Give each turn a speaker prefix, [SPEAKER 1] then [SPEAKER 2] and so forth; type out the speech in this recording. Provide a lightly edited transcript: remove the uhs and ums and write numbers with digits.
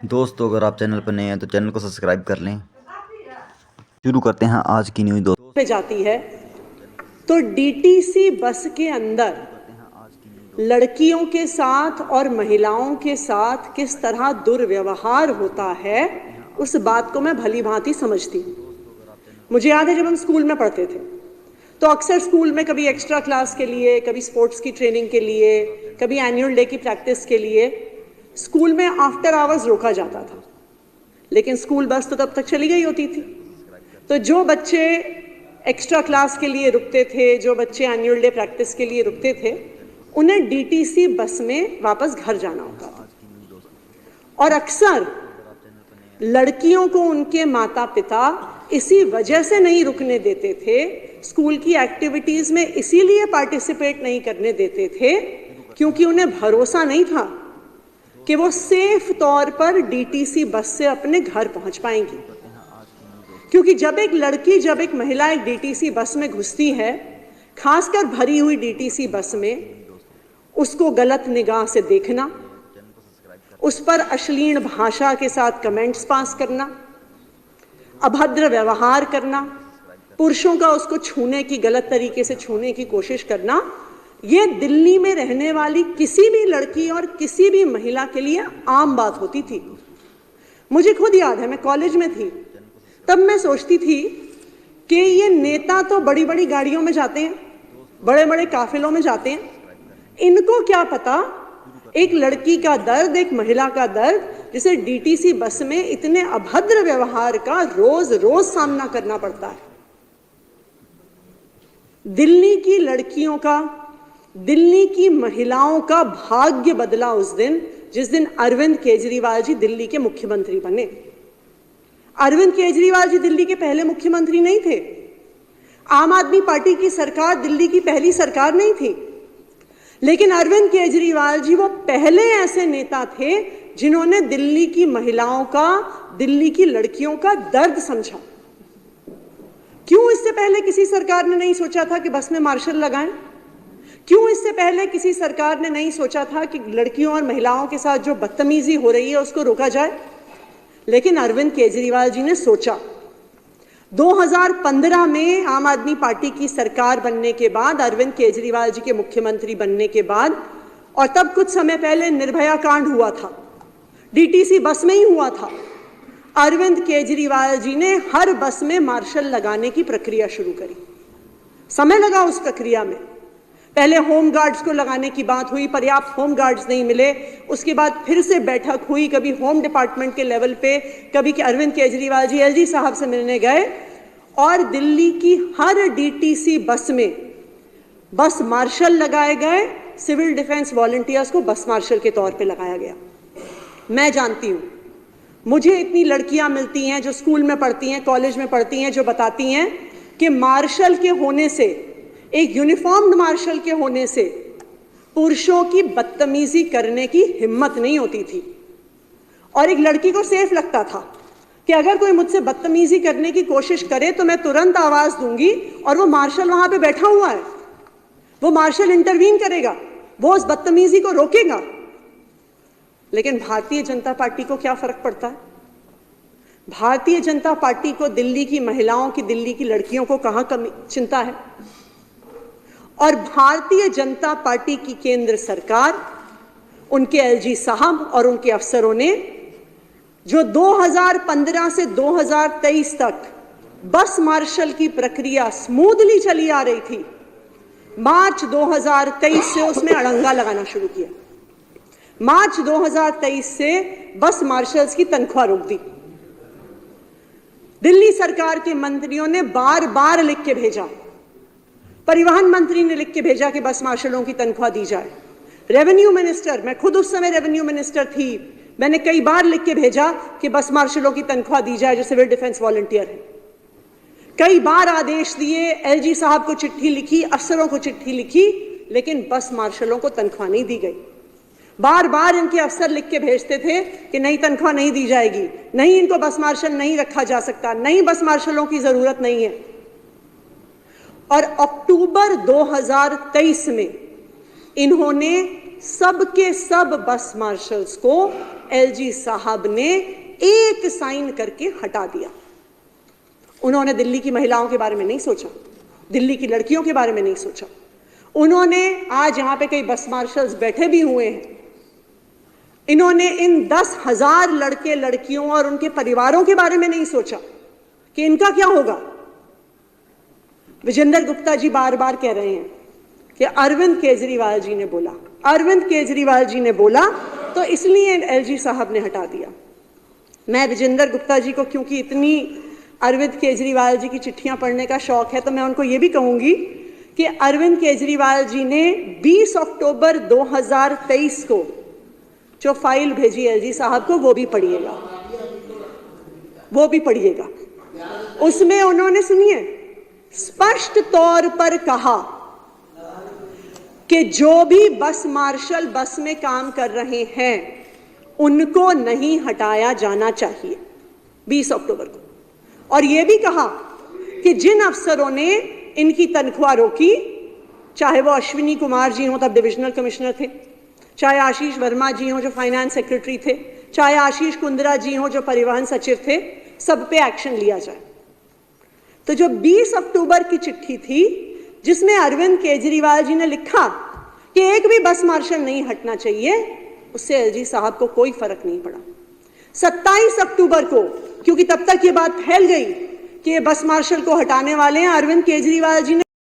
[SPEAKER 1] दोस्तों अगर आप चैनल पर नए हैं तो चैनल को सब्सक्राइब कर लें। शुरू करते हैं आज की न्यूज़
[SPEAKER 2] पे जाती है तो डीटीसी बस के अंदर लड़कियों के साथ और महिलाओं के साथ किस तरह दुर्व्यवहार होता है उस बात को मैं भली भांति समझती हूँ। मुझे याद है जब हम स्कूल में पढ़ते थे तो अक्सर स्कूल में कभी एक्स्ट्रा क्लास के लिए, कभी स्पोर्ट्स की ट्रेनिंग के लिए, कभी एनुअल डे की प्रैक्टिस के लिए स्कूल में आफ्टर आवर्स रोका जाता था, लेकिन स्कूल बस तो तब तक चली गई होती थी। तो जो बच्चे एक्स्ट्रा क्लास के लिए रुकते थे, जो बच्चे एनुअल डे प्रैक्टिस के लिए रुकते थे, उन्हें डीटीसी बस में वापस घर जाना होता था। और अक्सर लड़कियों को उनके माता पिता इसी वजह से नहीं रुकने देते थे, स्कूल की एक्टिविटीज में इसीलिए पार्टिसिपेट नहीं करने देते थे क्योंकि उन्हें भरोसा नहीं था कि वो सेफ तौर पर डीटीसी बस से अपने घर पहुंच पाएंगी। क्योंकि जब एक महिला एक डीटीसी बस में घुसती है, खासकर भरी हुई डीटीसी बस में, उसको गलत निगाह से देखना, उस पर अश्लील भाषा के साथ कमेंट्स पास करना, अभद्र व्यवहार करना, पुरुषों का उसको छूने की, गलत तरीके से छूने की कोशिश करना, ये दिल्ली में रहने वाली किसी भी लड़की और किसी भी महिला के लिए आम बात होती थी। मुझे खुद याद है, मैं कॉलेज में थी तब मैं सोचती थी कि ये नेता तो बड़ी बड़ी गाड़ियों में जाते हैं, बड़े बड़े काफिलों में जाते हैं, इनको क्या पता एक लड़की का दर्द, एक महिला का दर्द, जिसे डीटीसी बस में इतने अभद्र व्यवहार का रोज रोज सामना करना पड़ता है। दिल्ली की लड़कियों का, दिल्ली की महिलाओं का भाग्य बदला उस दिन जिस दिन अरविंद केजरीवाल जी दिल्ली के मुख्यमंत्री बने। अरविंद केजरीवाल जी दिल्ली के पहले मुख्यमंत्री नहीं थे। आम आदमी पार्टी की सरकार दिल्ली की पहली सरकार नहीं थी, लेकिन अरविंद केजरीवाल जी वो पहले ऐसे नेता थे जिन्होंने दिल्ली की महिलाओं का, दिल्ली की लड़कियों का दर्द समझा। क्यों इससे पहले किसी सरकार ने नहीं सोचा था कि बस में मार्शल लगाएं? क्यों इससे पहले किसी सरकार ने नहीं सोचा था कि लड़कियों और महिलाओं के साथ जो बदतमीजी हो रही है उसको रोका जाए? लेकिन अरविंद केजरीवाल जी ने सोचा। 2015 में आम आदमी पार्टी की सरकार बनने के बाद, अरविंद केजरीवाल जी के मुख्यमंत्री बनने के बाद, और तब कुछ समय पहले निर्भया कांड हुआ था, डीटीसी बस में ही हुआ था, अरविंद केजरीवाल जी ने हर बस में मार्शल लगाने की प्रक्रिया शुरू करी। समय लगा उस प्रक्रिया में। पहले होम गार्ड्स को लगाने की बात हुई, पर्याप्त होम गार्ड्स नहीं मिले। उसके बाद फिर से बैठक हुई, कभी होम डिपार्टमेंट के लेवल पे, कभी कि अरविंद केजरीवाल जी एलजी साहब से मिलने गए, और दिल्ली की हर डीटीसी बस में बस मार्शल लगाए गए। सिविल डिफेंस वॉलंटियर्स को बस मार्शल के तौर पे लगाया गया। मैं जानती हूँ, मुझे इतनी लड़कियां मिलती हैं जो स्कूल में पढ़ती हैं, कॉलेज में पढ़ती हैं, जो बताती हैं कि मार्शल के होने से, एक यूनिफॉर्म्ड मार्शल के होने से, पुरुषों की बदतमीजी करने की हिम्मत नहीं होती थी। और एक लड़की को सेफ लगता था कि अगर कोई मुझसे बदतमीजी करने की कोशिश करे तो मैं तुरंत आवाज दूंगी और वो मार्शल वहां पे बैठा हुआ है, वो मार्शल इंटरवीन करेगा, वो उस बदतमीजी को रोकेगा। लेकिन भारतीय जनता पार्टी को क्या फर्क पड़ता है? भारतीय जनता पार्टी को दिल्ली की महिलाओं की, दिल्ली की लड़कियों को कहां कमी चिंता है? और भारतीय जनता पार्टी की केंद्र सरकार, उनके एलजी साहब और उनके अफसरों ने जो 2015 से 2023 तक बस मार्शल की प्रक्रिया स्मूथली चली आ रही थी, मार्च 2023 से उसमें अड़ंगा लगाना शुरू किया। मार्च 2023 से बस मार्शल्स की तनख्वाह रोक दी। दिल्ली सरकार के मंत्रियों ने बार बार लिख के भेजा, परिवहन मंत्री ने लिख के भेजा कि बस मार्शलों की तनख्वाह दी जाए। रेवेन्यू मिनिस्टर, मैं खुद उस समय रेवेन्यू मिनिस्टर थी, मैंने कई बार लिख के भेजा कि बस मार्शलों की तनख्वाह दी जाए जो सिविल डिफेंस वॉलंटियर है। कई बार आदेश दिए, एलजी साहब को चिट्ठी लिखी, अफसरों को चिट्ठी लिखी, लेकिन बस मार्शलों को तनख्वाह नहीं दी गई। बार बार इनके अफसर लिख के भेजते थे कि नहीं, तनख्वाह नहीं दी जाएगी, नहीं, इनको बस मार्शल नहीं रखा जा सकता, नहीं, बस मार्शलों की जरूरत नहीं है। और अक्टूबर 2023 में इन्होंने सबके सब बस मार्शल्स को एलजी साहब ने एक साइन करके हटा दिया। उन्होंने दिल्ली की महिलाओं के बारे में नहीं सोचा, दिल्ली की लड़कियों के बारे में नहीं सोचा। उन्होंने, आज यहां पे कई बस मार्शल्स बैठे भी हुए हैं, इन्होंने इन 10,000 लड़के लड़कियों और उनके परिवारों के बारे में नहीं सोचा कि इनका क्या होगा। विजेंद्र गुप्ता जी बार बार कह रहे हैं कि अरविंद केजरीवाल जी ने बोला, अरविंद केजरीवाल जी ने बोला, तो इसलिए एलजी साहब ने हटा दिया। मैं विजेंद्र गुप्ता जी को, क्योंकि इतनी अरविंद केजरीवाल जी की चिट्ठियां पढ़ने का शौक है, तो मैं उनको ये भी कहूंगी कि अरविंद केजरीवाल जी ने 20 अक्टूबर 2023 को जो फाइल भेजी एलजी साहब को, वो भी पढ़िएगा, वो भी पढ़िएगा। उसमें उन्होंने, सुनिए, स्पष्ट तौर पर कहा कि जो भी बस मार्शल बस में काम कर रहे हैं उनको नहीं हटाया जाना चाहिए 20 अक्टूबर को। और यह भी कहा कि जिन अफसरों ने इनकी तनख्वाह रोकी, चाहे वो अश्विनी कुमार जी हों, तब डिविजनल कमिश्नर थे, चाहे आशीष वर्मा जी हों जो फाइनेंस सेक्रेटरी थे, चाहे आशीष कुंद्रा जी हों जो परिवहन सचिव थे, सब पे एक्शन लिया जाए। तो जो 20 अक्टूबर की चिट्ठी थी जिसमें अरविंद केजरीवाल जी ने लिखा कि एक भी बस मार्शल नहीं हटना चाहिए, उससे एलजी साहब को कोई फर्क नहीं पड़ा। 27 अक्टूबर को, क्योंकि तब तक ये बात फैल गई कि ये बस मार्शल को हटाने वाले हैं, अरविंद केजरीवाल जी ने